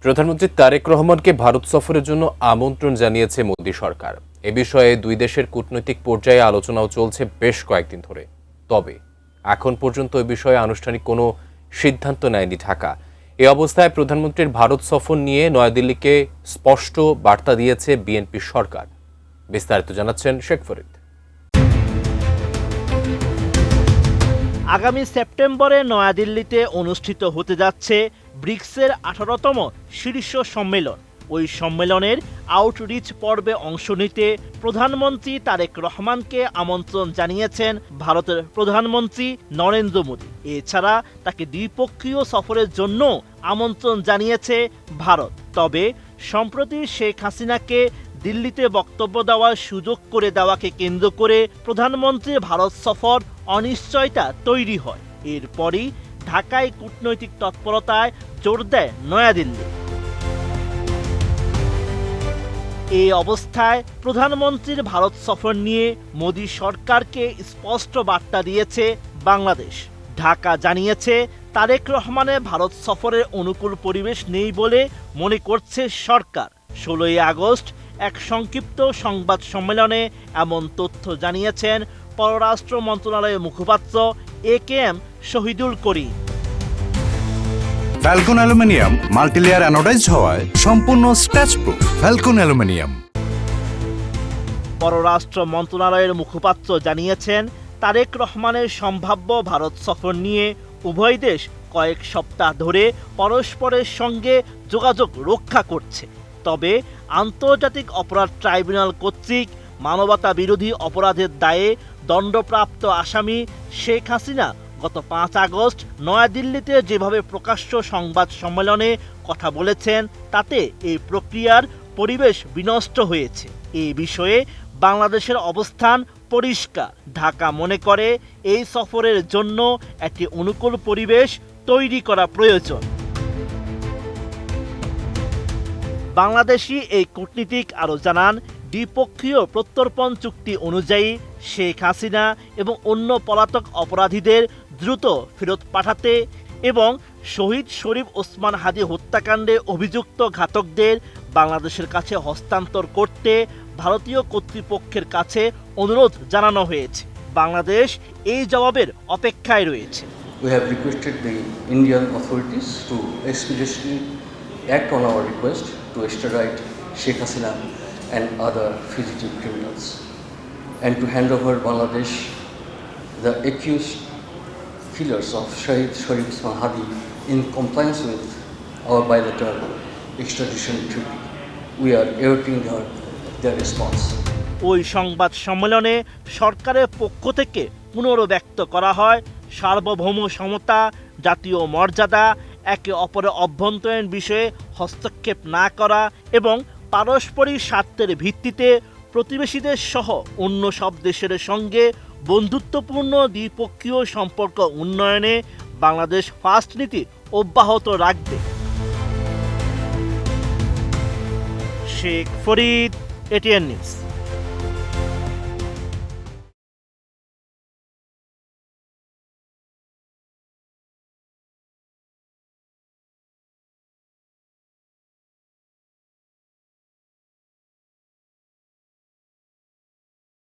প্রধানমন্ত্রী তারেক রহমানকে ভারত সফরের জন্য আমন্ত্রণ জানিয়েছে মোদি সরকার। এ বিষয়ে দুই দেশের কূটনৈতিক পর্যায়ে আলোচনাও চলছে বেশ কয়েকদিন ধরে। তবে এখন পর্যন্ত এ বিষয়ে আনুষ্ঠানিক কোনো সিদ্ধান্ত নেয়নি ঢাকা। এ অবস্থায় প্রধানমন্ত্রীর ভারত সফর নিয়ে নয়াদিল্লিকে স্পষ্ট বার্তা দিয়েছে বিএনপি সরকার। বিস্তারিত জানাচ্ছেন শেখ ফরিদ। আগামী সেপ্টেম্বরে নয়াদিল্লিতে অনুষ্ঠিত হতে যাচ্ছে ব্রিক্সের 18তম শীর্ষ সম্মেলন। ওই সম্মেলনের আউটরিচ পর্বে অংশ নিতে প্রধানমন্ত্রী তারেক রহমানকে আমন্ত্রণ জানিয়েছেন ভারতের প্রধানমন্ত্রী নরেন্দ্র মোদি। এছাড়া তাকে দ্বিপক্ষীয় সফরের জন্য আমন্ত্রণ জানিয়েছে ভারত। তবে সম্প্রতি শেখ হাসিনাকে দিল্লিতে বক্তব্য দেওয়ার সুযোগ করে দেওয়াকে কেন্দ্র করে প্রধানমন্ত্রীর ভারত সফর অনিশ্চয়তা তৈরি হয়। এরপরই ঢাকায় কূটনৈতিক তৎপরতায় জোর দেয় নয়াদিল্লি। এই অবস্থায় প্রধানমন্ত্রীর ভারত সফর নিয়ে মোদি সরকারকে স্পষ্ট বার্তা দিয়েছে বাংলাদেশ। ঢাকা জানিয়েছে তারেক রহমানের ভারত সফরের অনুকূল পরিবেশ নেই বলে মনে করছে সরকার। 16 আগস্ট এক সংক্ষিপ্ত সংবাদ সম্মেলনে এমন তথ্য জানিয়েছেন পররাষ্ট্র মন্ত্রণালয়ের মুখপাত্র একেএম শহীদুল করিম। ফ্যালকন অ্যালুমিনিয়াম মাল্টিলেয়ার অ্যানোডাইজড হওয়ায় সম্পূর্ণ স্ক্র্যাচ প্রুফ। Falcon aluminium. পররাষ্ট্র মন্ত্রণালয়ের মুখপাত্র জানিয়েছেন তারেক রহমানের সম্ভাব্য ভারত সফর নিয়ে উভয় দেশ কয়েক সপ্তাহ ধরে পরস্পরের সঙ্গে যোগাযোগ রক্ষা করছে। তবে আন্তর্জাতিক অপরাধ ট্রাইব্যুনাল কর্তৃক মানবতা বিরোধী অপরাধের দায়ে দণ্ডপ্রাপ্ত আসামি শেখ হাসিনা গত 5 আগস্ট নয়াদিল্লিতে যেভাবে প্রকাশ্য সংবাদ সম্মেলনে কথা বলেছেন, তাতে এই প্রক্রিয়ার পরিবেশ বিনষ্ট হয়েছে। এই বিষয়ে বাংলাদেশের অবস্থান পরিষ্কার। ঢাকা মনে করে এই সফরের জন্য একটি অনুকূল পরিবেশ তৈরি করা প্রয়োজন। বাংলাদেশি এই কূটনীতিক আরও জানান, দ্বিপক্ষীয় প্রত্যর্পণ চুক্তি অনুযায়ী শেখ হাসিনা এবং অন্য পলাতক অপরাধীদের দ্রুত ফেরত পাঠাতে এবং শহীদ শরীফ ওসমান হাদি হত্যাকাণ্ডে অভিযুক্ত ঘাতকদের বাংলাদেশের কাছে হস্তান্তর করতে ভারতীয় কর্তৃপক্ষের কাছে অনুরোধ জানানো হয়েছে। বাংলাদেশ এই জবাবের অপেক্ষায় রয়েছে। We have requested the Indian authorities to expeditiously act on our request to extradite Sheikh Hasina and other fugitive criminals and to hand over Bangladesh the accused killers of Shahid Sharif Osman Hadi in compliance with our bilateral extradition treaty. We are awaiting their response. ওই সংবাদ সম্মেলনে সরকারের পক্ষ থেকে পুনর্ব্যক্ত করা হয় সার্বভৌম সমতা, জাতীয় মর্যাদা, একে অপরের অভ্যন্তরীণ বিষয়ে হস্তক্ষেপ না করা এবং পারস্পরিক স্বার্থের ভিত্তিতে প্রতিবেশীদের সহ অন্য সব দেশের সঙ্গে বন্ধুত্বপূর্ণ দ্বিপক্ষীয় সম্পর্ক উন্নয়নে বাংলাদেশ ফার্স্ট নীতি অব্যাহত রাখবে। Sheikh Farid, ATN news.